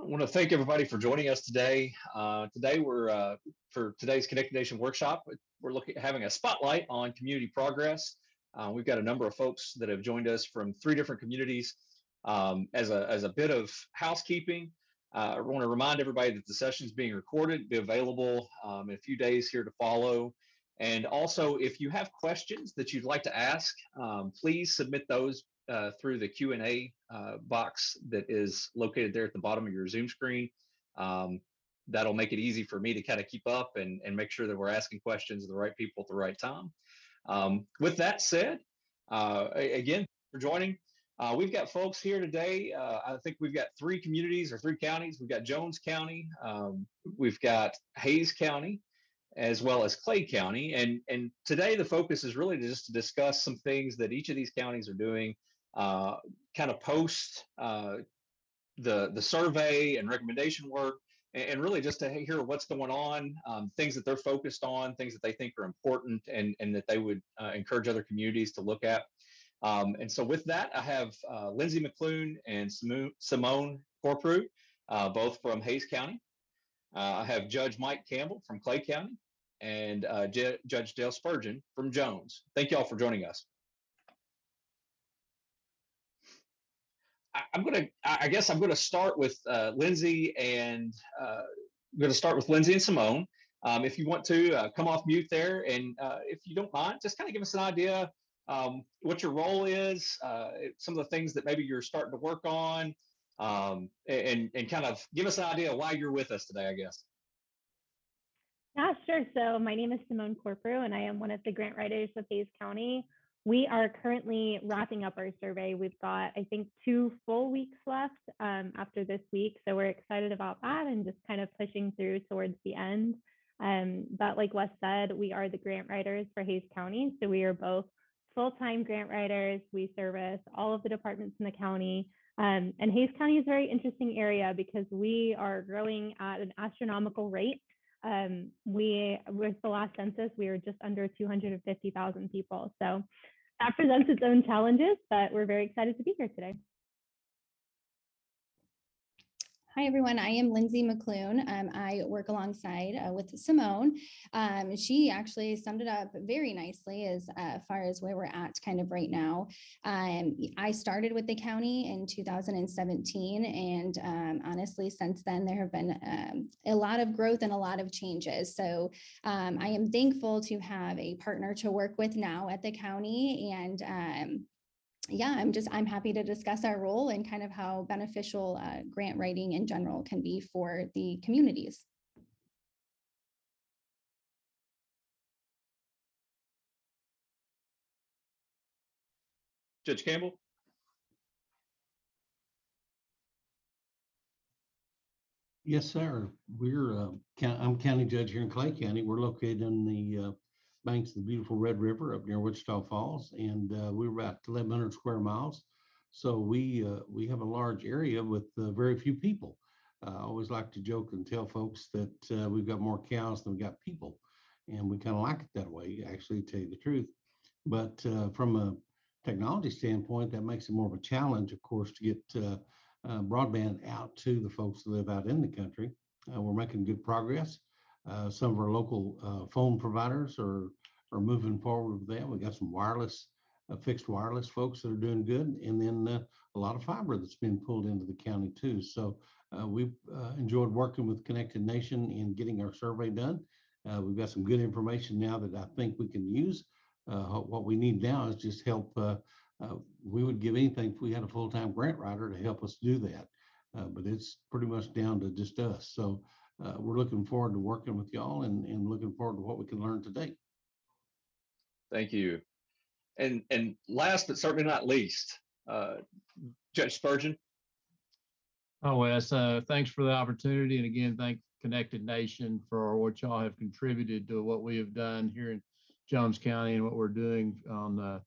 want to thank everybody for joining us today. Today we're for today's Connected Nation workshop. We're having a spotlight on community progress. We've got a number of folks that have joined us from 3 different communities. As a bit of housekeeping, I want to remind everybody that the session is being recorded, be available in a few days here to follow. And also, if you have questions that you'd like to ask, please submit those through the Q&A box that is located there at the bottom of your Zoom screen. That'll make it easy for me to kind of keep up and make sure that we're asking questions to the right people at the right time. With that said, again, for joining, we've got folks here today. I think we've got 3 communities or 3 counties. We've got Jones County, we've got Hays County, as well as Clay County. And today the focus is really just to discuss some things that each of these counties are doing kind of post the survey and recommendation work, and really just to hear what's going on, things that they're focused on, things that they think are important, and that they would encourage other communities to look at. And so with that, I have Lindsay McClune and Simone Corprew, both from Hays County. I have Judge Mike Campbell from Clay County, and Judge Dale Spurgeon from Jones. Thank you all for joining us. I guess I'm gonna start with Lindsay and Simone. If you want to come off mute there, and if you don't mind, just kind of give us an idea what your role is, some of the things that maybe you're starting to work on, and kind of give us an idea of why you're with us today, I guess. Yeah, sure. So my name is Simone Corprew, and I am one of the grant writers with Hays County. We are currently wrapping up our survey. We've got, I think, 2 full weeks left after this week. So we're excited about that and just kind of pushing through towards the end. But like Wes said, we are the grant writers for Hays County. So we are both full-time grant writers. We service all of the departments in the county. And Hays County is a very interesting area because we are growing at an astronomical rate. With the last census, we were just under 250,000 people. So that presents its own challenges, but we're very excited to be here today. Hi, everyone. I am Lindsay McClune. I work alongside with Simone. She actually summed it up very nicely as far as where we're at kind of right now. I started with the county in 2017, and honestly, since then, there have been a lot of growth and a lot of changes. So I am thankful to have a partner to work with now at the county, and yeah, I'm happy to discuss our role and kind of how beneficial grant writing in general can be for the communities. Judge Campbell. Yes, sir. I'm county judge here in Clay County. We're located in the banks of the beautiful Red River up near Wichita Falls, and we're about 1,100 square miles. So we have a large area with very few people. I always like to joke and tell folks that we've got more cows than we got people, and we kind of like it that way, actually, to tell you the truth. But from a technology standpoint, that makes it more of a challenge, of course, to get broadband out to the folks that live out in the country. We're making good progress. Some of our local phone providers are moving forward with that. We got some wireless, fixed wireless folks that are doing good, and then a lot of fiber that's been pulled into the county too. So we've enjoyed working with Connected Nation in getting our survey done. We've got some good information now that I think we can use. What we need now is just help. We would give anything if we had a full-time grant writer to help us do that, but it's pretty much down to just us. So we're looking forward to working with y'all and looking forward to what we can learn today. Thank you. And last but certainly not least, Judge Spurgeon. Oh, Wes, thanks for the opportunity. And again, thank Connected Nation for what y'all have contributed to what we have done here in Jones County and what we're doing on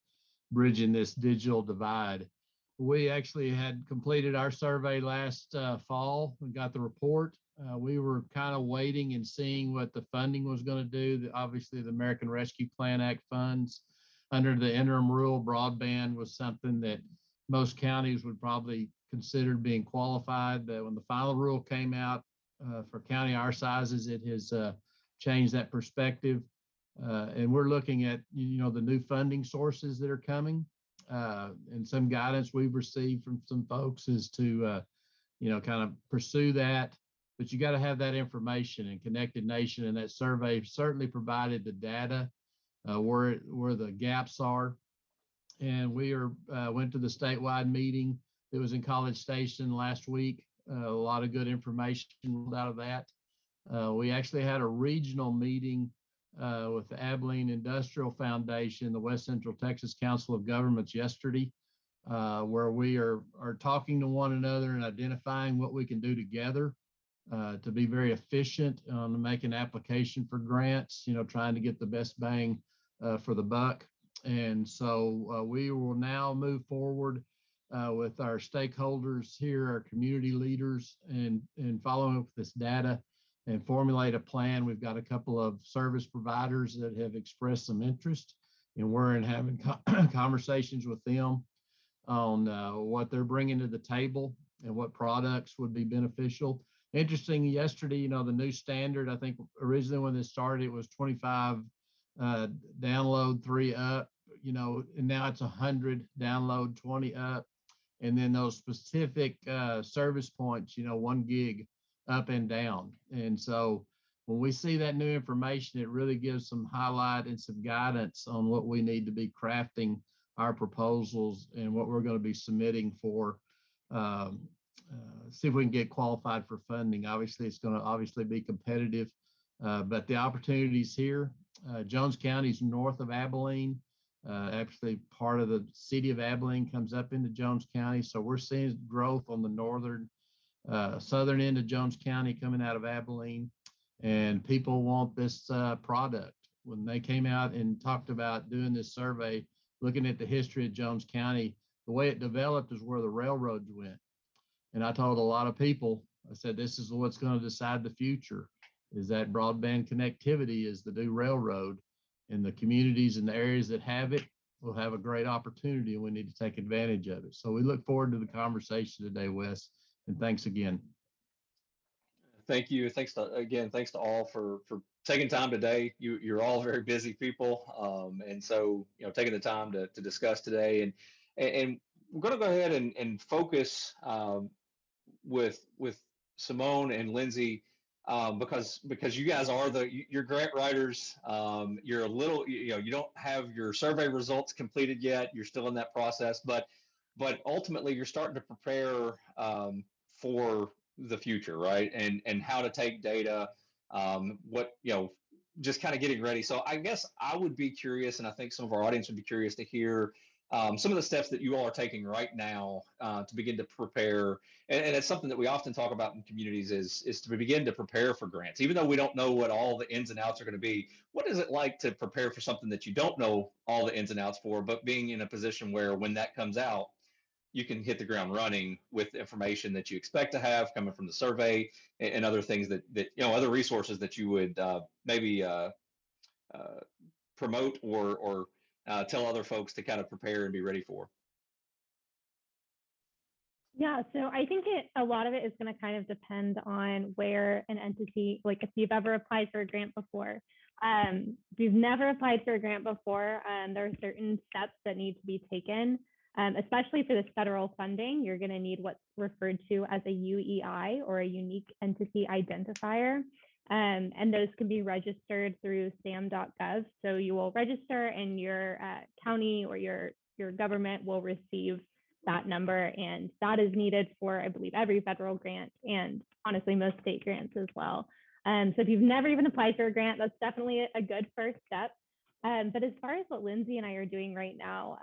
bridging this digital divide. We actually had completed our survey last fall and got the report. We were kind of waiting and seeing what the funding was going to do. Obviously, the American Rescue Plan Act funds under the interim rule broadband was something that most counties would probably considered being qualified. But when the final rule came out for county our sizes, it has changed that perspective. And we're looking at, the new funding sources that are coming. And some guidance we've received from some folks is to, kind of pursue that. But you got to have that information, and Connected Nation and that survey certainly provided the data where the gaps are. And we went to the statewide meeting that was in College Station last week. A lot of good information out of that. We actually had a regional meeting with the Abilene Industrial Foundation, the West Central Texas Council of Governments yesterday, where we are talking to one another and identifying what we can do together to be very efficient on making application for grants, trying to get the best bang for the buck. And so we will now move forward with our stakeholders here, our community leaders, and following up with this data and formulate a plan. We've got a couple of service providers that have expressed some interest, and we're in having conversations with them on what they're bringing to the table and what products would be beneficial. Interesting, yesterday, the new standard, I think originally when this started, it was 25 download, 3 up, and now it's 100 download, 20 up. And then those specific service points, 1 gig up and down. And so when we see that new information, it really gives some highlight and some guidance on what we need to be crafting our proposals and what we're going to be submitting for, see if we can get qualified for funding. Obviously, it's going to be competitive, but the opportunities here. Jones County is north of Abilene. Actually, part of the city of Abilene comes up into Jones County. So we're seeing growth on the northern, southern end of Jones County coming out of Abilene. And people want this product. When they came out and talked about doing this survey, looking at the history of Jones County, the way it developed is where the railroads went. And I told a lot of people, I said, this is what's going to decide the future, is that broadband connectivity is the new railroad. And the communities and the areas that have it will have a great opportunity, and we need to take advantage of it. So we look forward to the conversation today, Wes, and thanks again. Thank you. Thanks to all for taking time today. You're all very busy people, and so taking the time to discuss today, and we're going to go ahead and focus with Simone and Lindsay. Because you guys are you're grant writers. You're a little, you don't have your survey results completed yet. You're still in that process, but ultimately you're starting to prepare for the future, right? And how to take data, just kind of getting ready. So I guess I would be curious, and I think some of our audience would be curious to hear some of the steps that you all are taking right now to begin to prepare. And it's something that we often talk about in communities is to begin to prepare for grants. Even though we don't know what all the ins and outs are going to be, what is it like to prepare for something that you don't know all the ins and outs for, but being in a position where when that comes out, you can hit the ground running with information that you expect to have coming from the survey and other things that other resources that you would maybe promote or tell other folks to kind of prepare and be ready for? Yeah, so I think a lot of it is going to kind of depend on where an entity, like if you've ever applied for a grant before. If you've never applied for a grant before, there are certain steps that need to be taken, especially for this federal funding. You're going to need what's referred to as a UEI, or a unique entity identifier. And those can be registered through sam.gov. So you will register, and your county or your government will receive that number. And that is needed for, I believe, every federal grant, and honestly, most state grants as well. So if you've never even applied for a grant, that's definitely a good first step. But as far as what Lindsay and I are doing right now,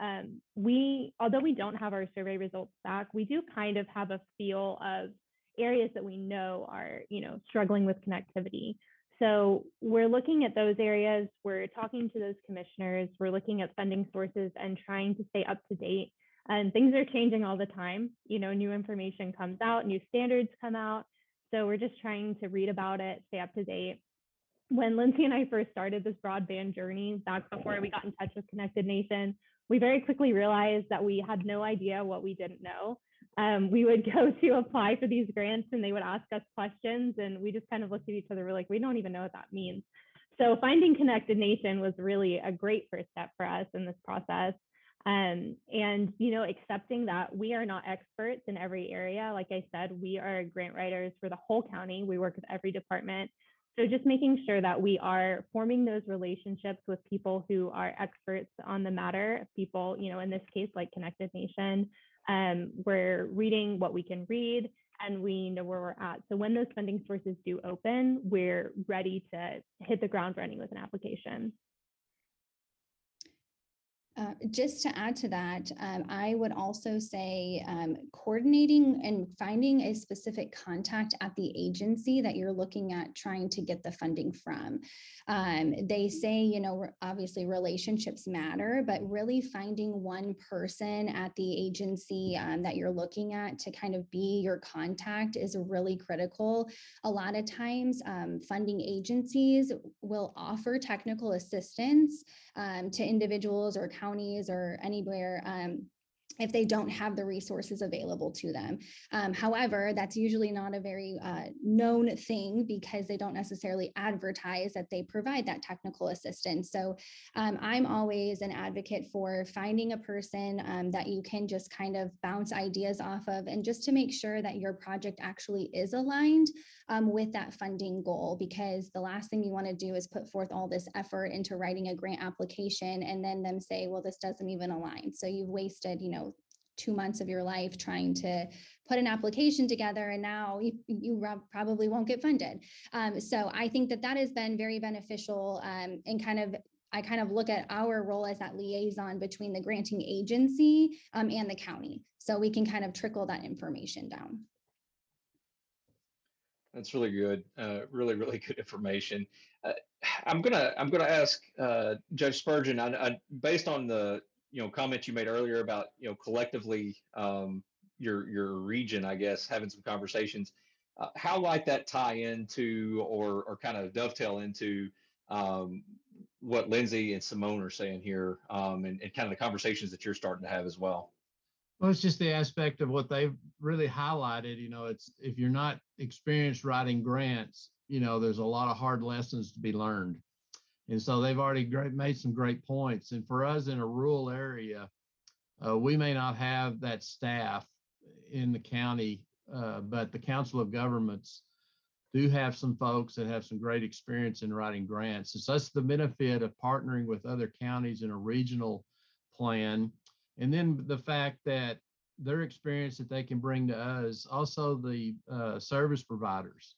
although we don't have our survey results back, we do kind of have a feel of areas that we know are, struggling with connectivity. So we're looking at those areas, we're talking to those commissioners, we're looking at funding sources and trying to stay up to date. And things are changing all the time. New information comes out, new standards come out. So we're just trying to read about it, stay up to date. When Lindsay and I first started this broadband journey, back before we got in touch with Connected Nation, we very quickly realized that we had no idea what we didn't know. we would go to apply for these grants and they would ask us questions and we just kind of looked at each other. We're like, we don't even know what that means. So finding Connected Nation was really a great first step for us in this process. And, accepting that we are not experts in every area. Like I said, we are grant writers for the whole county. We work with every department. So just making sure that we are forming those relationships with people who are experts on the matter, people, in this case, like Connected Nation. We're reading what we can read and we know where we're at. So when those funding sources do open, we're ready to hit the ground running with an application. Just to add to that, I would also say coordinating and finding a specific contact at the agency that you're looking at trying to get the funding from. They say, obviously relationships matter, but really finding one person at the agency that you're looking at to kind of be your contact is really critical. A lot of times funding agencies will offer technical assistance to individuals or counties or anywhere if they don't have the resources available to them. However, that's usually not a very known thing because they don't necessarily advertise that they provide that technical assistance. So I'm always an advocate for finding a person that you can just kind of bounce ideas off of, and just to make sure that your project actually is aligned with that funding goal, because the last thing you want to do is put forth all this effort into writing a grant application and then them say, well, this doesn't even align. So you've wasted, 2 months of your life trying to put an application together, and now you probably won't get funded. So I think that has been very beneficial, and I kind of look at our role as that liaison between the granting agency and the county, so we can kind of trickle that information down. That's really good. Really, really good information. I'm gonna ask Judge Spurgeon, based on the comment you made earlier about collectively your region, I guess, having some conversations. How might that tie into or kind of dovetail into what Lindsay and Simone are saying here, and kind of the conversations that you're starting to have as well? Well, it's just the aspect of what they've really highlighted. It's if you're not experienced writing grants, there's a lot of hard lessons to be learned. And so they've already made some great points. And for us in a rural area, we may not have that staff in the county, but the Council of Governments do have some folks that have some great experience in writing grants. And so that's the benefit of partnering with other counties in a regional plan. And then the fact that their experience that they can bring to us, also the service providers,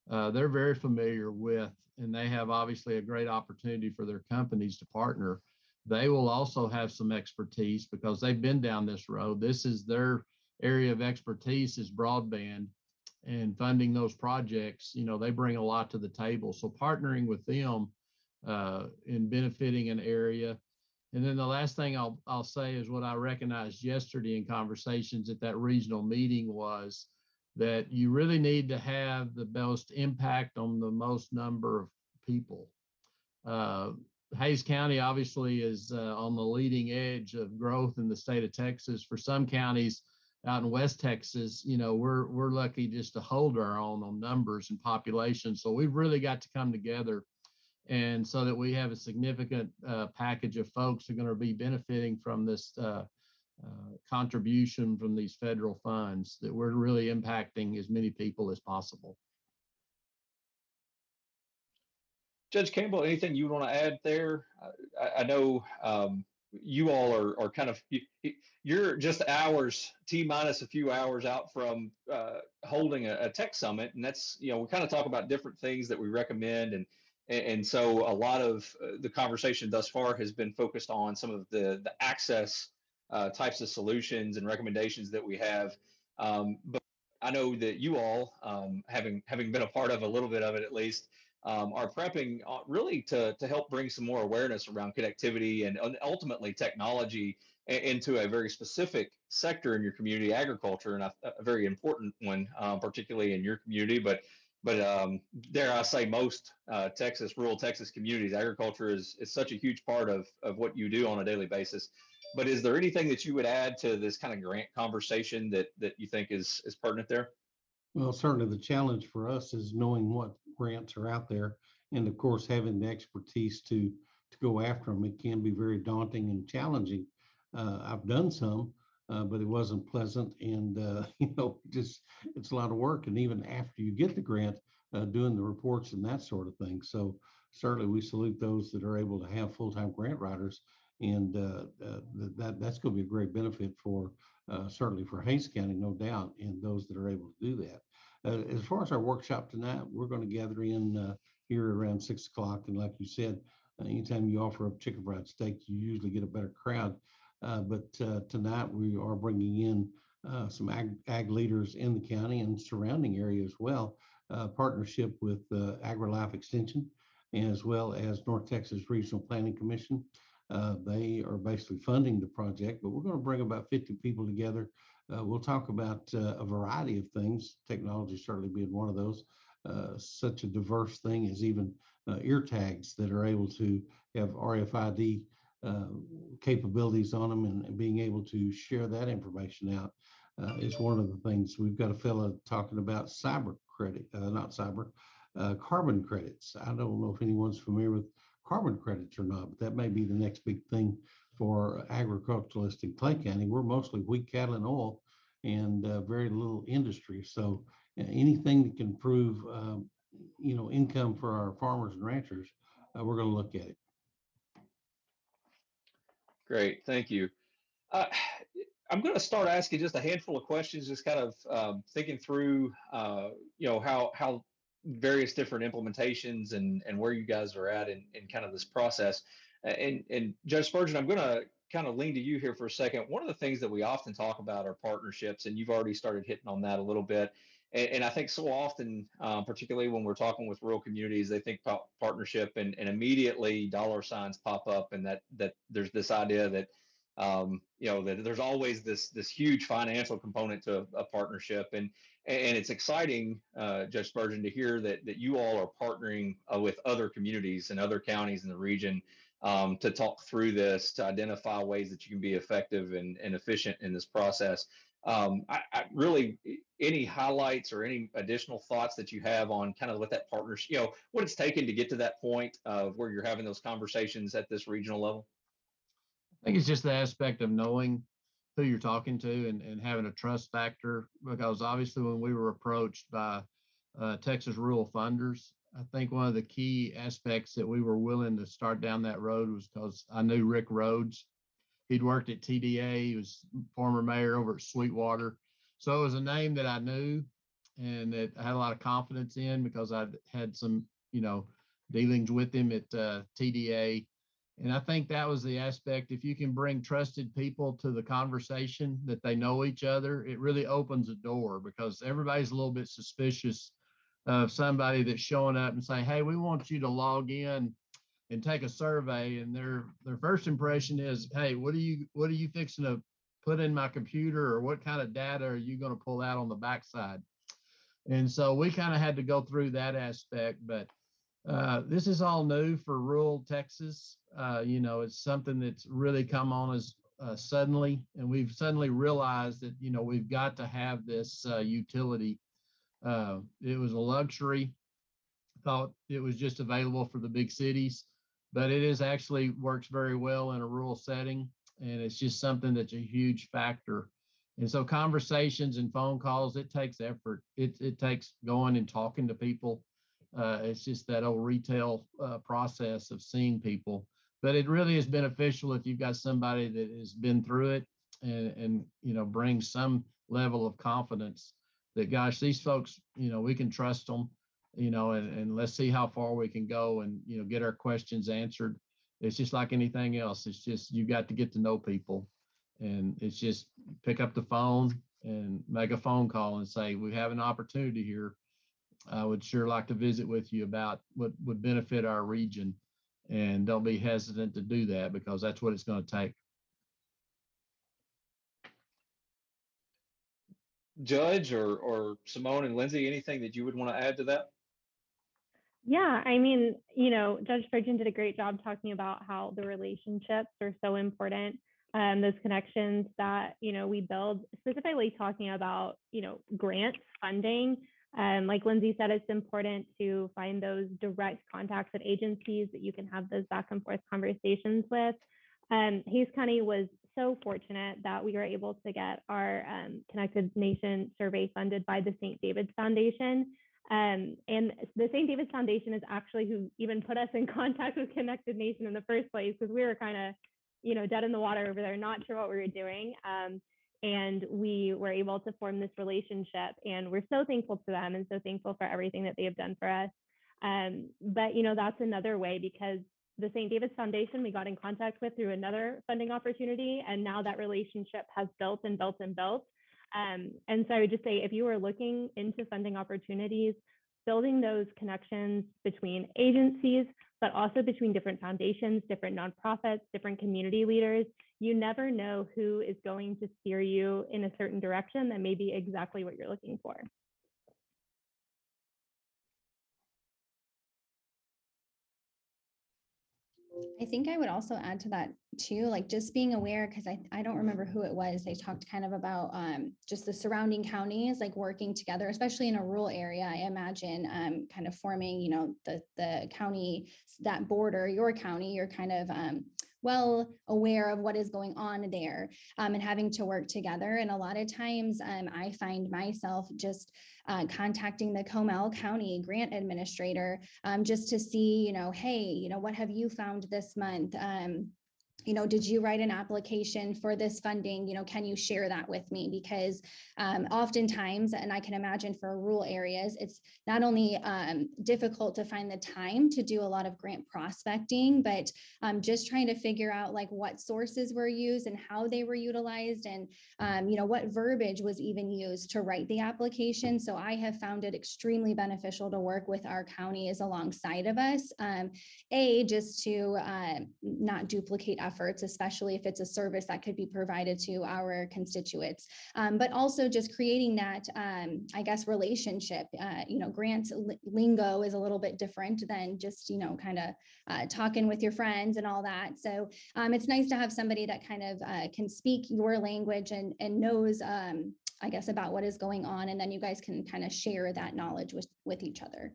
they're very familiar with, and they have obviously a great opportunity for their companies to partner. They will also have some expertise because they've been down this road. This is their area of expertise, is broadband, and funding those projects. They bring a lot to the table. So partnering with them in benefiting an area. And then the last thing I'll say is what I recognized yesterday in conversations at that regional meeting was that you really need to have the most impact on the most number of people. Hays County obviously is on the leading edge of growth in the state of Texas. For some counties out in West Texas, we're lucky just to hold our own on numbers and population. So we've really got to come together, and so that we have a significant package of folks who are going to be benefiting from this contribution from these federal funds, that we're really impacting as many people as possible. Judge Campbell, anything you want to add there? I know you all are kind of, you're just hours, T-minus a few hours out from holding a tech summit. And that's, we kind of talk about different things that we recommend. And so a lot of the conversation thus far has been focused on some of the access types of solutions and recommendations that we have. But I know that you all, having been a part of a little bit of it at least, are prepping really to help bring some more awareness around connectivity and ultimately technology into a very specific sector in your community, agriculture, and a very important one, particularly in your community. But dare I say, most rural Texas communities, agriculture is such a huge part of what you do on a daily basis. But is there anything that you would add to this kind of grant conversation that you think is pertinent there? Well, certainly the challenge for us is knowing what grants are out there, and of course, having the expertise to go after them. It can be very daunting and challenging. I've done some, but it wasn't pleasant, and just it's a lot of work. And even after you get the grant, doing the reports and that sort of thing. So certainly, we salute those that are able to have full-time grant writers, and that's going to be a great benefit for certainly for Hays County, no doubt, and those that are able to do that. As far as our workshop tonight, we're going to gather in here around 6 o'clock. And like you said, anytime you offer up chicken fried steak, you usually get a better crowd. But tonight we are bringing in some ag leaders in the county and surrounding area as well, partnership with AgriLife Extension, as well as North Texas Regional Planning Commission. They are basically funding the project, but we're going to bring about 50 people together. We'll talk about a variety of things, technology certainly being one of those. Such a diverse thing as even ear tags that are able to have RFID capabilities on them, and being able to share that information out is one of the things. We've got a fellow talking about cyber credit, carbon credits. I don't know if anyone's familiar with carbon credits or not, but that may be the next big thing for agriculturalists in Clay County. We're mostly wheat, cattle, and oil, and very little industry. So anything that can improve, income for our farmers and ranchers, we're going to look at it. Great, thank you. Uh, I'm going to start asking just a handful of questions, just kind of thinking through, how various different implementations and where you guys are at in kind of this process. And Judge Spurgeon, I'm going to kind of lean to you here for a second. One of the things that we often talk about are partnerships, and you've already started hitting on that a little bit. And I think so often, particularly when we're talking with rural communities, they think about partnership, and immediately dollar signs pop up, and that there's this idea that that there's always this huge financial component to a partnership, and it's exciting, Judge Spurgeon, to hear that you all are partnering with other communities and other counties in the region to talk through this, to identify ways that you can be effective and efficient in this process. I really, any highlights or any additional thoughts that you have on kind of what that partnership, what it's taken to get to that point of where you're having those conversations at this regional level? I think it's just the aspect of knowing who you're talking to and having a trust factor, because obviously when we were approached by Texas rural funders, I think one of the key aspects that we were willing to start down that road was because I knew Rick Rhodes. He'd worked at TDA. He was former mayor over at Sweetwater. So it was a name that I knew and that I had a lot of confidence in, because I'd had some, dealings with him at TDA. And I think that was the aspect. If you can bring trusted people to the conversation, that they know each other, it really opens a door, because everybody's a little bit suspicious of somebody that's showing up and saying, hey, we want you to log in and take a survey. And their first impression is, hey, what are you fixing to put in my computer, or what kind of data are you going to pull out on the backside? And so we kind of had to go through that aspect. But this is all new for rural Texas. It's something that's really come on us suddenly, and we've suddenly realized that, we've got to have this utility. It was a luxury. Thought it was just available for the big cities, but it is actually works very well in a rural setting, and it's just something that's a huge factor. And so conversations and phone calls, it takes effort. It takes going and talking to people. It's just that old retail process of seeing people, but it really is beneficial if you've got somebody that has been through it and brings some level of confidence that, gosh, these folks, we can trust them, and let's see how far we can go and, get our questions answered. It's just like anything else. It's just, you got to get to know people, and it's just pick up the phone and make a phone call and say, we have an opportunity here. I would sure like to visit with you about what would benefit our region, and don't be hesitant to do that, because that's what it's going to take. Judge or Simone and Lindsay, anything that you would want to add to that? Yeah, Judge Spurgeon did a great job talking about how the relationships are so important. those connections that, we build, specifically talking about, grants, funding. Like Lindsay said, it's important to find those direct contacts at agencies that you can have those back and forth conversations with. Hayes County was so fortunate that we were able to get our Connected Nation survey funded by the St. David's Foundation. And the St. David's Foundation is actually who even put us in contact with Connected Nation in the first place, because we were kind of, dead in the water over there, not sure what we were doing. And we were able to form this relationship, and we're so thankful to them and so thankful for everything that they have done for us. But, that's another way, because the St. David's Foundation we got in contact with through another funding opportunity, and now that relationship has built and built and built. And so I would just say, if you are looking into funding opportunities, building those connections between agencies, but also between different foundations, different nonprofits, different community leaders, you never know who is going to steer you in a certain direction that may be exactly what you're looking for. I think I would also add to that too, like just being aware, because I don't remember who it was. They talked kind of about just the surrounding counties, like working together, especially in a rural area. I imagine kind of forming, the county that border your county, you're kind of well aware of what is going on there, and having to work together. And a lot of times I find myself just contacting the Comal County grant administrator just to see, hey, what have you found this month? Did you write an application for this funding? Can you share that with me? Because oftentimes, and I can imagine for rural areas, it's not only difficult to find the time to do a lot of grant prospecting, but just trying to figure out like what sources were used and how they were utilized, and what verbiage was even used to write the application. So I have found it extremely beneficial to work with our counties alongside of us, just to not duplicate efforts, especially if it's a service that could be provided to our constituents, but also just creating that, relationship. Grant lingo is a little bit different than just, kind of talking with your friends and all that. So it's nice to have somebody that kind of can speak your language and knows, about what is going on. And then you guys can kind of share that knowledge with each other.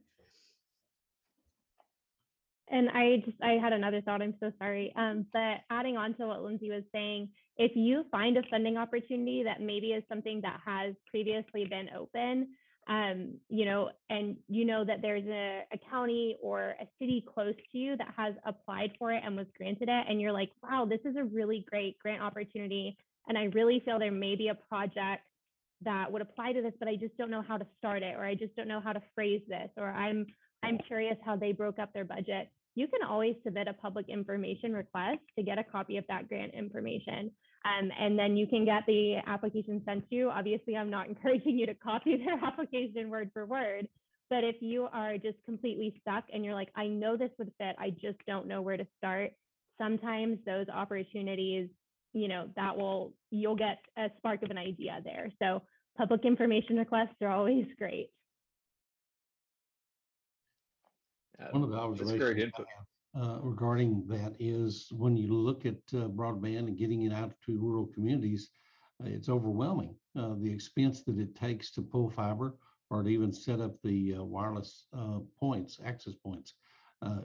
And I had another thought, I'm so sorry. But adding on to what Lindsay was saying, if you find a funding opportunity that maybe is something that has previously been open, and that there's a county or a city close to you that has applied for it and was granted it, and you're like, wow, this is a really great grant opportunity, and I really feel there may be a project that would apply to this, but I just don't know how to start it, or I just don't know how to phrase this, or I'm curious how they broke up their budget. You can always submit a public information request to get a copy of that grant information. And then you can get the application sent to you. Obviously, I'm not encouraging you to copy their application word for word, but if you are just completely stuck and you're like, I know this would fit, I just don't know where to start, sometimes those opportunities, you'll get a spark of an idea there. So public information requests are always great. One of the observations regarding that is when you look at broadband and getting it out to rural communities, it's overwhelming. The expense that it takes to pull fiber or to even set up the wireless access points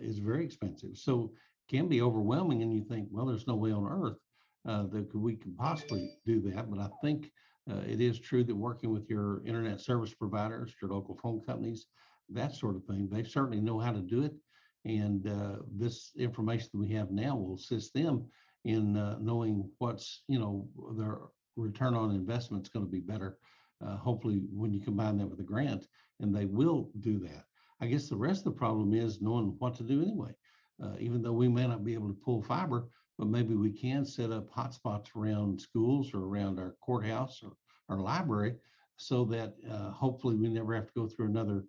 is very expensive. So it can be overwhelming, and you think, well, there's no way on earth that we could possibly do that. But I think it is true that working with your internet service providers, your local phone companies, that sort of thing, they certainly know how to do it. And this information that we have now will assist them in knowing what's, their return on investment is going to be better. Hopefully when you combine that with a grant, and they will do that. I guess the rest of the problem is knowing what to do anyway. Even though we may not be able to pull fiber, but maybe we can set up hotspots around schools or around our courthouse or our library, so that hopefully we never have to go through another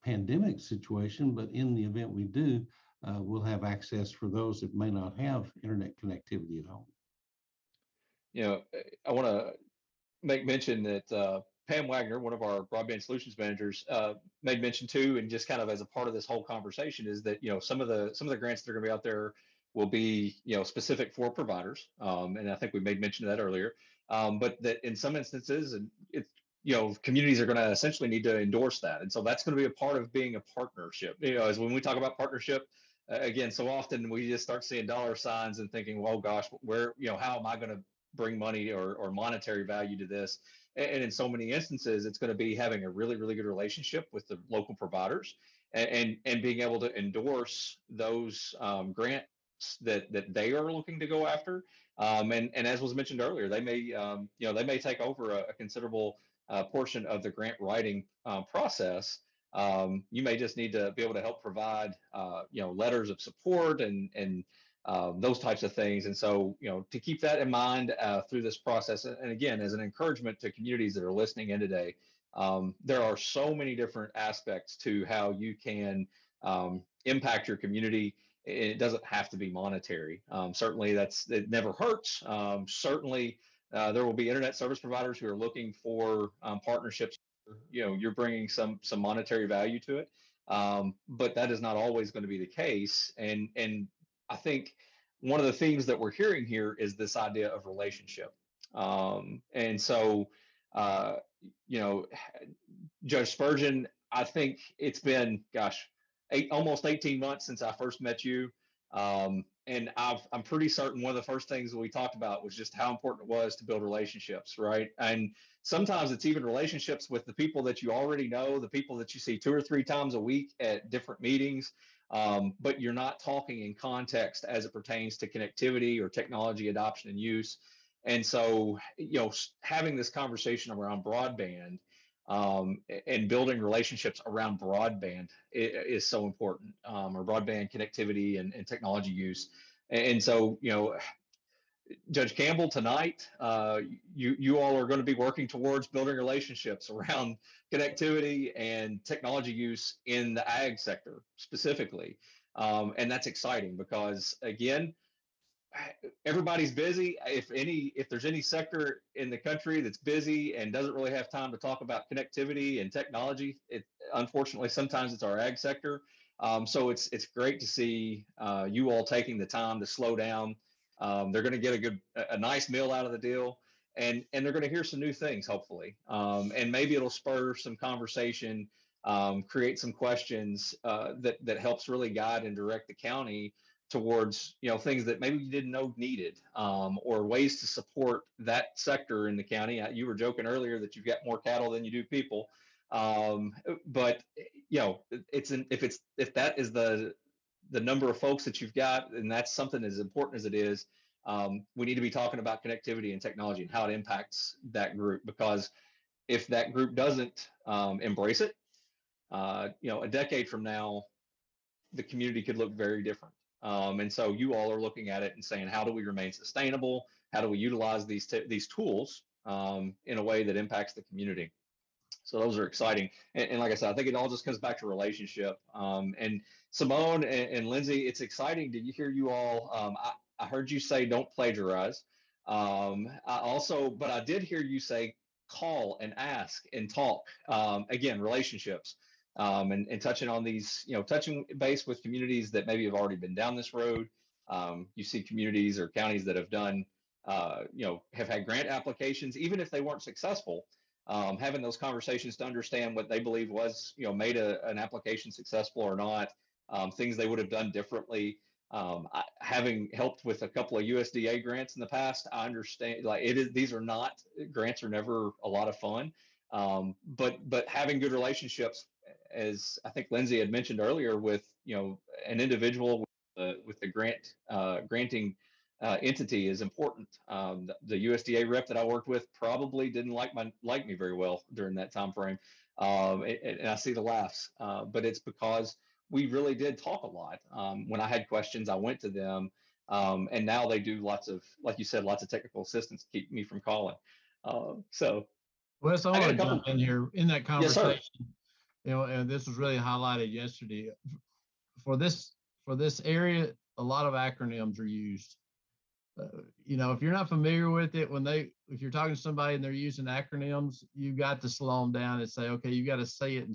pandemic situation. But in the event we do, we'll have access for those that may not have internet connectivity at home. I want to make mention that Pam Wagner, one of our broadband solutions managers, made mention too, and just kind of as a part of this whole conversation, is that some of the grants that are going to be out there will be, specific for providers. And I think we made mention of that earlier. But that in some instances, and it's, communities are going to essentially need to endorse that. And so that's going to be a part of being a partnership. As when we talk about partnership, again, so often we just start seeing dollar signs and thinking, well, gosh, where, how am I going to bring money or monetary value to this? And in so many instances, it's going to be having a really, really good relationship with the local providers and being able to endorse those grants that they are looking to go after. And as was mentioned earlier, they may take over a considerable portion of the grant writing process. You may just need to be able to help provide, letters of support and those types of things. And so, to keep that in mind through this process, and again, as an encouragement to communities that are listening in today, there are so many different aspects to how you can impact your community. It doesn't have to be monetary. Certainly, it never hurts. Certainly, there will be internet service providers who are looking for partnerships. You're bringing some monetary value to it, but that is not always going to be the case. And I think one of the themes that we're hearing here is this idea of relationship. And so, you know, Judge Spurgeon, I think it's been, gosh, almost 18 months since I first met you. And I'm pretty certain one of the first things that we talked about was just how important it was to build relationships, right? And sometimes it's even relationships with the people that you already know, the people that you see 2 or 3 times a week at different meetings, but you're not talking in context as it pertains to connectivity or technology adoption and use. And so, having this conversation around broadband and building relationships around broadband is so important, or broadband connectivity and technology use. And so, Judge Campbell, tonight, you all are going to be working towards building relationships around connectivity and technology use in the ag sector specifically. And that's exciting because, again, everybody's busy. If there's any sector in the country that's busy and doesn't really have time to talk about connectivity and technology, unfortunately sometimes it's our ag sector. So it's great to see you all taking the time to slow down. They're going to get a nice meal out of the deal, and they're going to hear some new things, hopefully, and maybe it'll spur some conversation, create some questions that helps really guide and direct the county towards things that maybe you didn't know needed, or ways to support that sector in the county. You were joking earlier that you've got more cattle than you do people, but if that is the number of folks that you've got, and that's something as important as it is, we need to be talking about connectivity and technology and how it impacts that group, because if that group doesn't embrace it, a decade from now, the community could look very different. And so you all are looking at it and saying, how do we remain sustainable? How do we utilize these tools in a way that impacts the community? So those are exciting. And like I said, I think it all just comes back to relationship. And Simone and Lindsay, it's exciting to hear you all. I heard you say don't plagiarize. But I did hear you say call and ask and talk. Again, relationships. And touching on these, touching base with communities that maybe have already been down this road. You see communities or counties that have done, have had grant applications, even if they weren't successful. Having those conversations to understand what they believe was, made an application successful or not, things they would have done differently. Having helped with a couple of USDA grants in the past, I understand these are not, grants are never a lot of fun. But having good relationships, as I think Lindsay had mentioned earlier, with an individual with the granting entity is important. The USDA rep that I worked with probably didn't like me very well during that time frame, and I see the laughs. But it's because we really did talk a lot. When I had questions, I went to them, and now they do lots of, like you said, lots of technical assistance to keep me from calling. So, Wes, I want to jump in here in that yes, sir. conversation. And this was really highlighted yesterday. For this area, a lot of acronyms are used. If you're not familiar with it, if you're talking to somebody and they're using acronyms, you got to slow them down and say, okay, you got to say it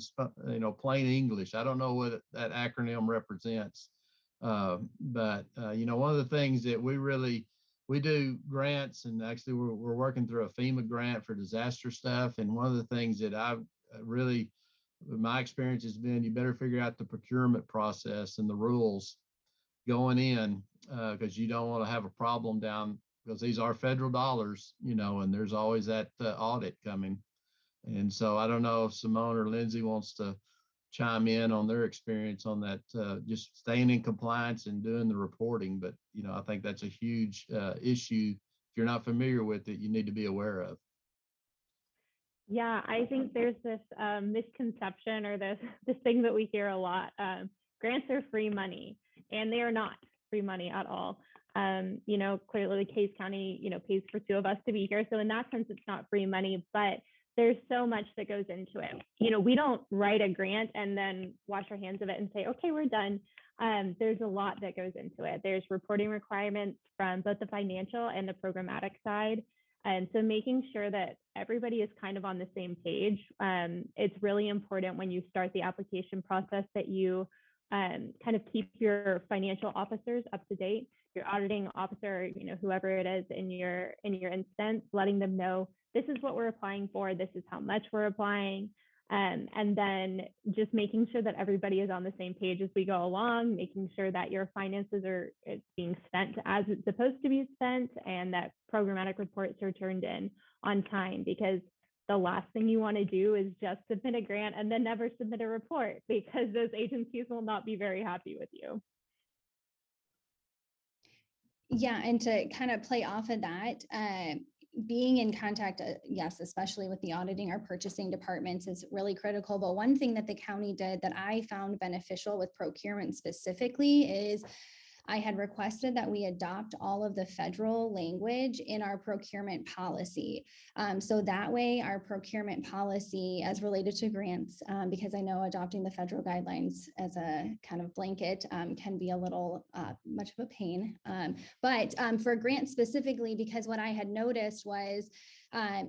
in plain English. I don't know what that acronym represents. One of the things that we do grants, and actually we're working through a FEMA grant for disaster stuff. And one of the things that I've really, my experience has been, you better figure out the procurement process and the rules going in, because you don't want to have a problem down, because these are federal dollars, and there's always that audit coming. And so I don't know if Simone or Lindsay wants to chime in on their experience on that, just staying in compliance and doing the reporting. But, I think that's a huge issue. If you're not familiar with it, you need to be aware of. Yeah, I think there's this misconception, or this thing that we hear a lot. Grants are free money, and they are not free money at all. Clearly Case County, pays for two of us to be here. So in that sense, it's not free money, but there's so much that goes into it. We don't write a grant and then wash our hands of it and say, okay, we're done. There's a lot that goes into it. There's reporting requirements from both the financial and the programmatic side. And so making sure that everybody is kind of on the same page. It's really important when you start the application process that you kind of keep your financial officers up to date, your auditing officer, whoever it is in your instance, letting them know this is what we're applying for, this is how much we're applying. And then just making sure that everybody is on the same page as we go along, making sure that your finances it's being spent as it's supposed to be spent, and that programmatic reports are turned in on time, because the last thing you want to do is just submit a grant and then never submit a report, because those agencies will not be very happy with you. Yeah, and to kind of play off of that, being in contact, yes, especially with the auditing or purchasing departments is really critical. But one thing that the county did that I found beneficial with procurement specifically is I had requested that we adopt all of the federal language in our procurement policy. So that way our procurement policy as related to grants, because I know adopting the federal guidelines as a kind of blanket can be a little much of a pain. But for grants specifically, because what I had noticed was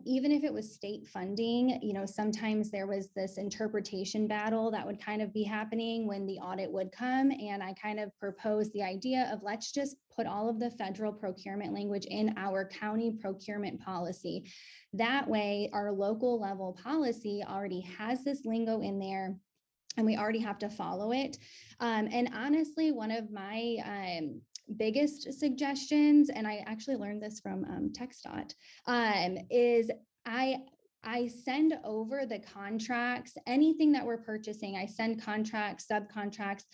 even if it was state funding, sometimes there was this interpretation battle that would kind of be happening when the audit would come. And I kind of proposed the idea of let's just put all of the federal procurement language in our county procurement policy. That way, our local level policy already has this lingo in there, and we already have to follow it. And honestly, one of my biggest suggestions, and I actually learned this from TxDOT, is I send over the contracts, anything that we're purchasing, I send contracts, subcontracts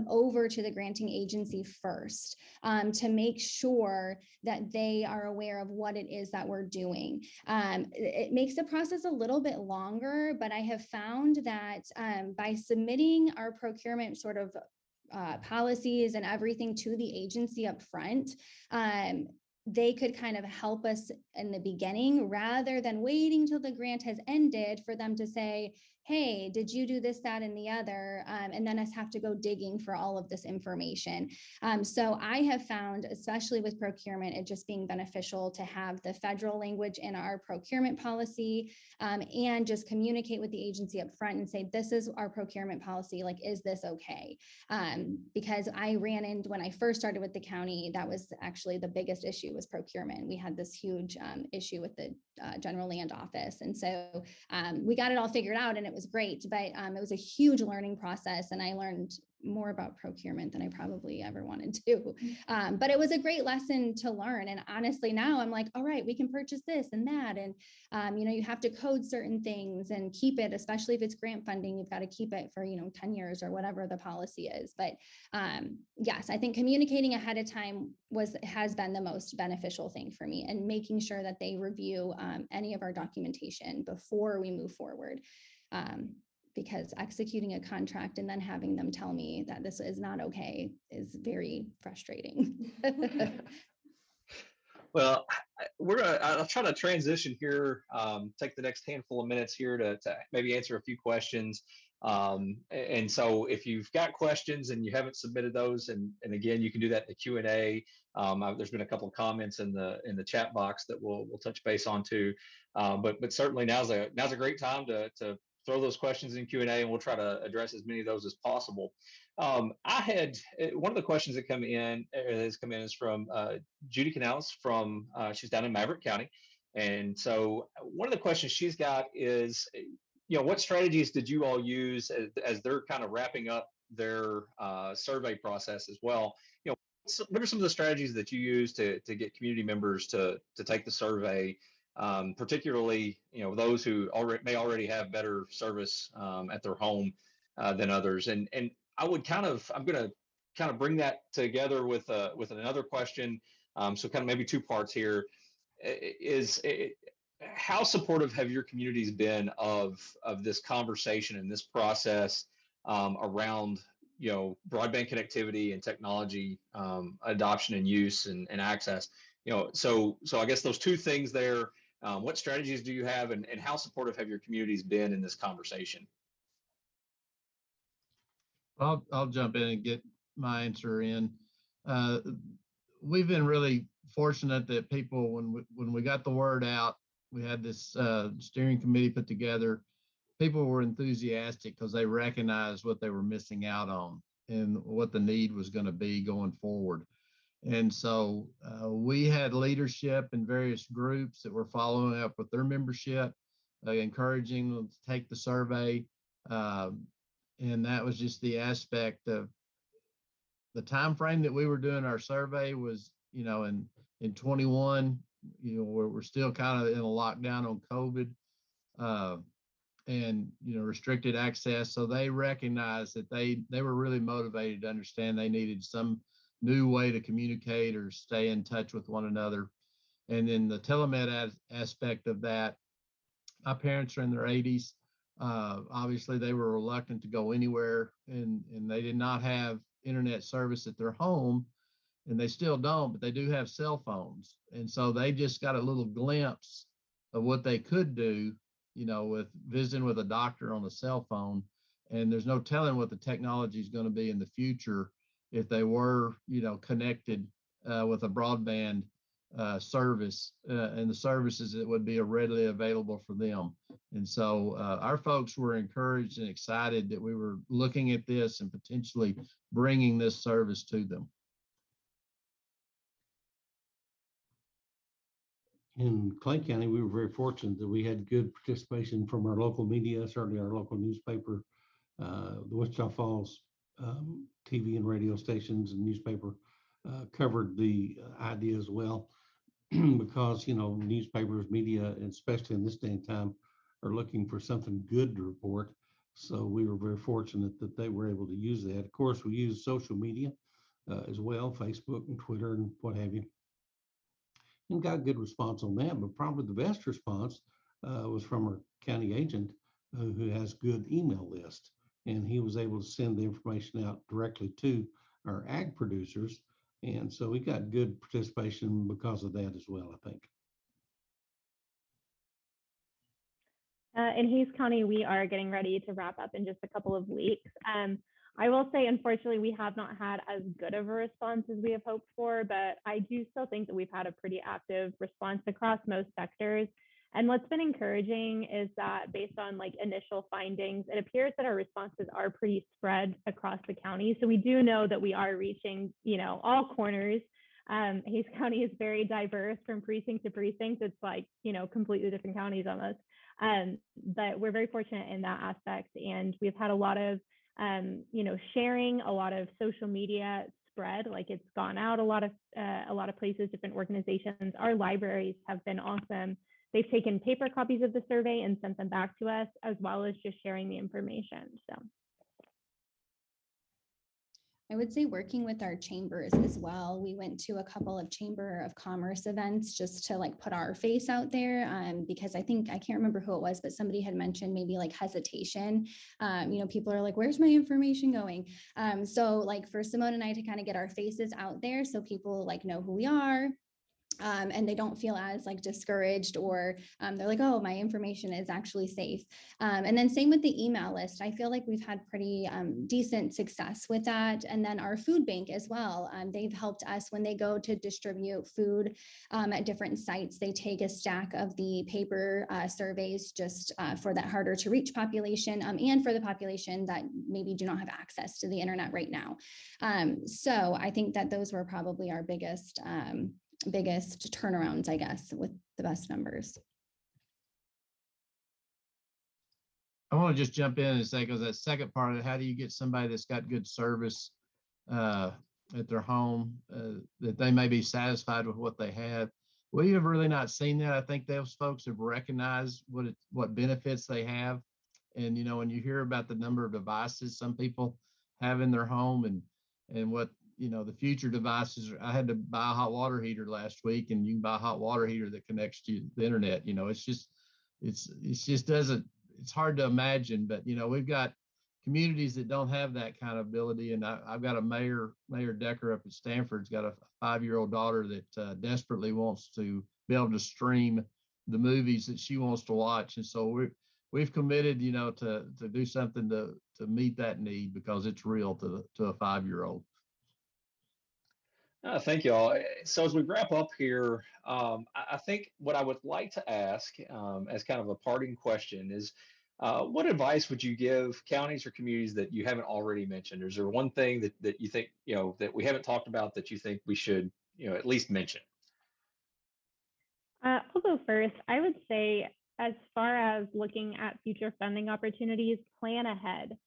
over to the granting agency first to make sure that they are aware of what it is that we're doing. It makes the process a little bit longer, but I have found that by submitting our procurement sort of policies and everything to the agency up front, they could kind of help us in the beginning rather than waiting till the grant has ended for them to say, hey, did you do this, that, and the other? And then us have to go digging for all of this information. So I have found, especially with procurement, it just being beneficial to have the federal language in our procurement policy and just communicate with the agency up front and say, this is our procurement policy. Like, is this okay? Because I ran into, when I first started with the county, that was actually the biggest issue was procurement. We had this huge issue with the general land office. And so we got it all figured out and it was great, but it was a huge learning process. And I learned more about procurement than I probably ever wanted to. But it was a great lesson to learn. And honestly, now I'm like, all right, we can purchase this and that. And, you have to code certain things and keep it, especially if it's grant funding, you've got to keep it for, 10 years or whatever the policy is. But yes, I think communicating ahead of time has been the most beneficial thing for me, and making sure that they review any of our documentation before we move forward. Because executing a contract and then having them tell me that this is not okay is very frustrating. Well, I'll try to transition here, take the next handful of minutes here to maybe answer a few questions. And so if you've got questions and you haven't submitted those, and again, you can do that in the Q&A. There's been a couple of comments in the chat box that we'll touch base on too. But certainly now's a great time to throw those questions in Q&A, and we'll try to address as many of those as possible. I had one of the questions that has come in is from Judy Canales from she's down in Maverick County, and so one of the questions she's got is, what strategies did you all use as they're kind of wrapping up their survey process as well? What are some of the strategies that you use to get community members to take the survey, particularly those who may already have better service at their home than others? And I'm going to kind of bring that together with another question. So kind of maybe two parts here. How supportive have your communities been of this conversation and this process around broadband connectivity and technology adoption and use and access? So I guess those two things there. What strategies do you have, and how supportive have your communities been in this conversation? I'll jump in and get my answer in. We've been really fortunate that people, when we got the word out, we had this steering committee put together. People were enthusiastic because they recognized what they were missing out on and what the need was going to be going forward. And so we had leadership in various groups that were following up with their membership, encouraging them to take the survey. And that was just the aspect of the time frame that we were doing our survey was, in 21, we're still kind of in a lockdown on COVID and, restricted access. So they recognized that they were really motivated to understand they needed some new way to communicate or stay in touch with one another. And then the telemed aspect of that, my parents are in their 80s. Obviously, they were reluctant to go anywhere, and they did not have internet service at their home, and they still don't, but they do have cell phones. And so they just got a little glimpse of what they could do, with visiting with a doctor on a cell phone. And there's no telling what the technology is going to be in the future if they were, connected with a broadband service and the services that would be readily available for them. And so our folks were encouraged and excited that we were looking at this and potentially bringing this service to them. In Clay County, we were very fortunate that we had good participation from our local media, certainly our local newspaper, the Wichita Falls TV and radio stations and newspaper covered the idea as well. Because newspapers, media, and especially in this day and time, are looking for something good to report. So we were very fortunate that they were able to use that. Of course, we use social media as well, Facebook and Twitter and what have you, and got good response on that. But probably the best response was from our county agent who has good email list, and he was able to send the information out directly to our ag producers. And so we got good participation because of that as well, I think. In Hays County, we are getting ready to wrap up in just a couple of weeks. I will say, unfortunately, we have not had as good of a response as we have hoped for, but I do still think that we've had a pretty active response across most sectors. And what's been encouraging is that based on initial findings, it appears that our responses are pretty spread across the county. So we do know that we are reaching, all corners. Hays County is very diverse from precinct to precinct. It's completely different counties almost. But we're very fortunate in that aspect. And we've had a lot of, sharing, a lot of social media spread, it's gone out a lot of places, different organizations. Our libraries have been awesome. They've taken paper copies of the survey and sent them back to us, as well as just sharing the information. So I would say working with our chambers as well. We went to a couple of Chamber of Commerce events just to put our face out there because I can't remember who it was, but somebody had mentioned maybe hesitation. People are where's my information going? So for Simone and I to kind of get our faces out there so people know who we are. and they don't feel as like discouraged, or they're like, oh, my information is actually safe. And then same with the email list. I feel like we've had pretty decent success with that. And then our food bank as well. They've helped us when they go to distribute food at different sites. They take a stack of the paper surveys just for that harder to reach population, and for the population that maybe do not have access to the internet right now. So I think that those were probably our biggest turnarounds, I guess, with the best numbers. I want to just jump in and say, because that second part of it, how do you get somebody that's got good service at their home, that they may be satisfied with what they have? We have really not seen that. I think those folks have recognized what benefits they have. And, you know, when you hear about the number of devices some people have in their home, and what, you know, the future devices. I had to buy a hot water heater last week, and you can buy a hot water heater that connects to the internet. You know, it's hard to imagine, but, you know, we've got communities that don't have that kind of ability. And I've got a Mayor Decker up at Stanford's got a 5-year-old daughter that desperately wants to be able to stream the movies that she wants to watch. And so we've committed, you know, to do something to meet that need, because it's real to a 5-year-old. Thank you all. So as we wrap up here, I think what I would like to ask as kind of a parting question is, what advice would you give counties or communities that you haven't already mentioned? Is there one thing that you think, you know, that we haven't talked about that you think we should, you know, at least mention? I'll go first. I would say, as far as looking at future funding opportunities, plan ahead.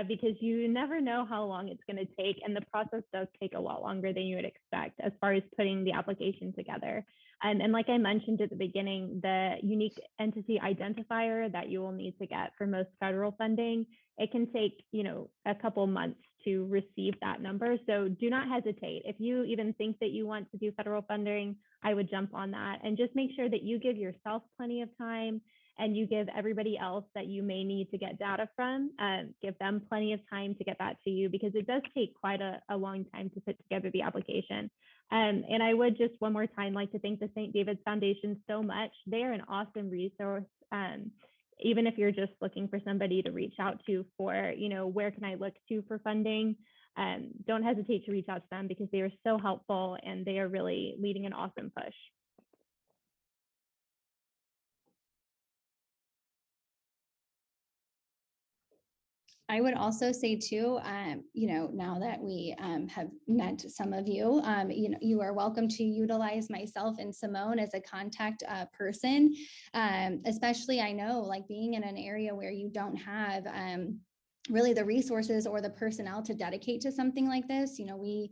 Because you never know how long it's going to take, and the process does take a lot longer than you would expect as far as putting the application together. And like I mentioned at the beginning, the unique entity identifier that you will need to get for most federal funding, it can take, you know, a couple months to receive that number. So do not hesitate. If you even think that you want to do federal funding, I would jump on that, and just make sure that you give yourself plenty of time, and you give everybody else that you may need to get data from, give them plenty of time to get that to you, because it does take quite a long time to put together the application. And I would just one more time like to thank the St. David's Foundation so much. They are an awesome resource. Even if you're just looking for somebody to reach out to for, you know, where can I look to for funding, don't hesitate to reach out to them, because they are so helpful and they are really leading an awesome push. I would also say too, you know, now that we have met some of you, you know, you are welcome to utilize myself and Simone as a contact person. Especially, I know, like, being in an area where you don't have really the resources or the personnel to dedicate to something like this. You know, we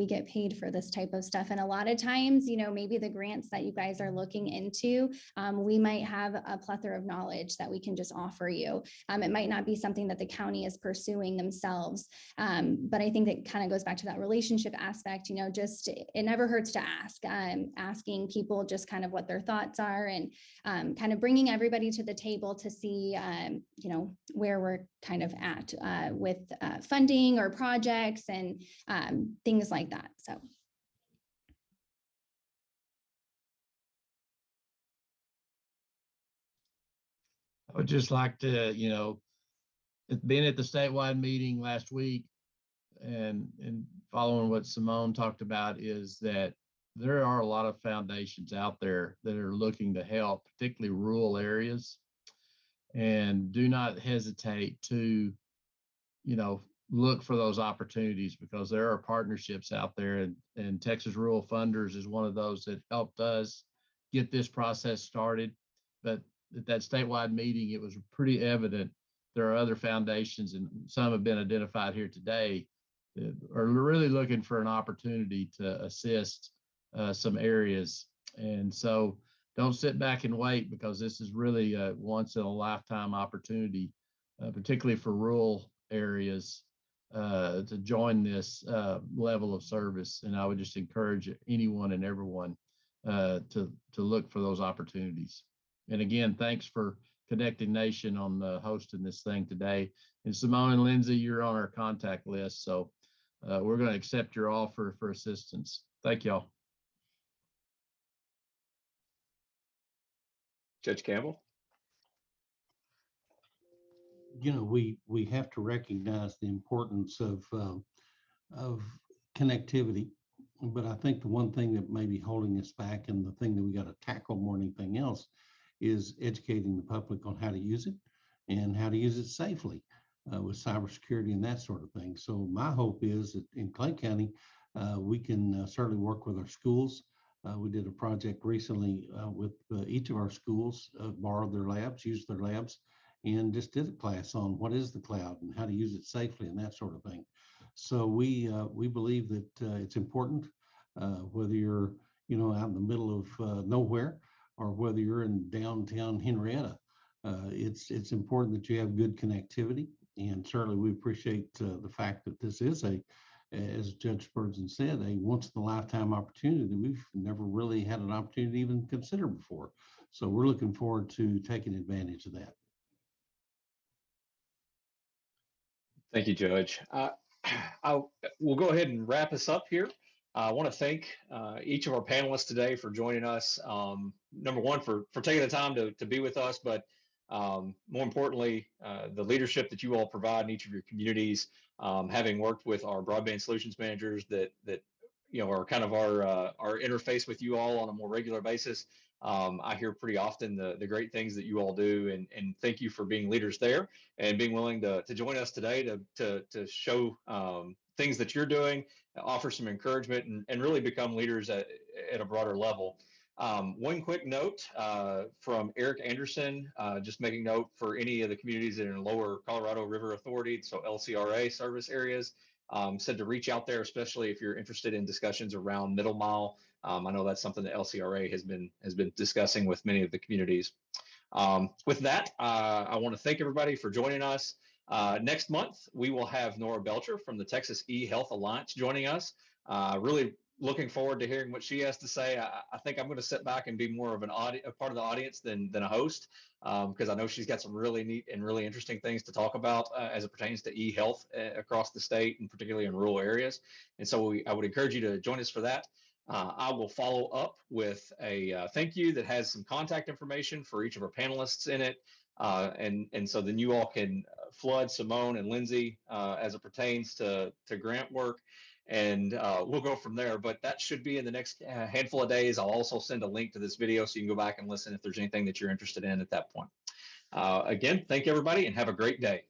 get paid for this type of stuff, and a lot of times, you know, maybe the grants that you guys are looking into, we might have a plethora of knowledge that we can just offer you. It might not be something that the county is pursuing themselves, but I think that kind of goes back to that relationship aspect. You know, just it never hurts to ask. Asking people just kind of what their thoughts are, and kind of bringing everybody to the table to see, you know, where we're kind of at with funding or projects and things like that. So. I would just like to, you know, being at the statewide meeting last week and following what Simone talked about, is that there are a lot of foundations out there that are looking to help, particularly rural areas. And do not hesitate to, you know, look for those opportunities, because there are partnerships out there, and Texas Rural Funders is one of those that helped us get this process started. But at that statewide meeting, it was pretty evident there are other foundations, and some have been identified here today, that are really looking for an opportunity to assist some areas. And so don't sit back and wait, because this is really a once in a lifetime opportunity, particularly for rural areas, to join this level of service. And I would just encourage anyone and everyone to look for those opportunities. And again, thanks for Connected Nation on hosting this thing today. And Simone and Lindsay, you're on our contact list, so we're going to accept your offer for assistance. Thank y'all. Judge Campbell? You know, we have to recognize the importance of connectivity. But I think the one thing that may be holding us back, and the thing that we got to tackle more than anything else, is educating the public on how to use it and how to use it safely with cybersecurity and that sort of thing. So my hope is that in Clay County, we can certainly work with our schools. We did a project recently with each of our schools, borrowed their labs, used their labs, and just did a class on what is the cloud and how to use it safely and that sort of thing. So we believe that it's important, whether you're out in the middle of nowhere or whether you're in downtown Henrietta. It's important that you have good connectivity, and certainly we appreciate the fact that this is as Judge Spurgeon said, a once in a lifetime opportunity that we've never really had an opportunity to even consider before. So we're looking forward to taking advantage of that. Thank you, Judge. We'll go ahead and wrap us up here. I want to thank each of our panelists today for joining us. Number one, for taking the time to be with us, but more importantly, the leadership that you all provide in each of your communities, having worked with our broadband solutions managers that are kind of our interface with you all on a more regular basis. I hear pretty often the great things that you all do, and thank you for being leaders there and being willing to join us today to show things that you're doing, offer some encouragement, and really become leaders at a broader level. One quick note from Eric Anderson, just making note for any of the communities that are in Lower Colorado River Authority, so LCRA service areas, said to reach out there, especially if you're interested in discussions around middle mile. I know that's something that LCRA has been discussing with many of the communities. With that, I want to thank everybody for joining us. Next month, we will have Nora Belcher from the Texas eHealth Alliance joining us. Really looking forward to hearing what she has to say. I think I'm going to sit back and be more of a part of the audience than a host, because I know she's got some really neat and really interesting things to talk about as it pertains to e-health across the state, and particularly in rural areas. And so I would encourage you to join us for that. I will follow up with a thank you that has some contact information for each of our panelists in it. And so then you all can flood Simone and Lindsay as it pertains to grant work. And we'll go from there, but that should be in the next handful of days. I'll also send a link to this video so you can go back and listen if there's anything that you're interested in at that point. Again, thank you everybody and have a great day.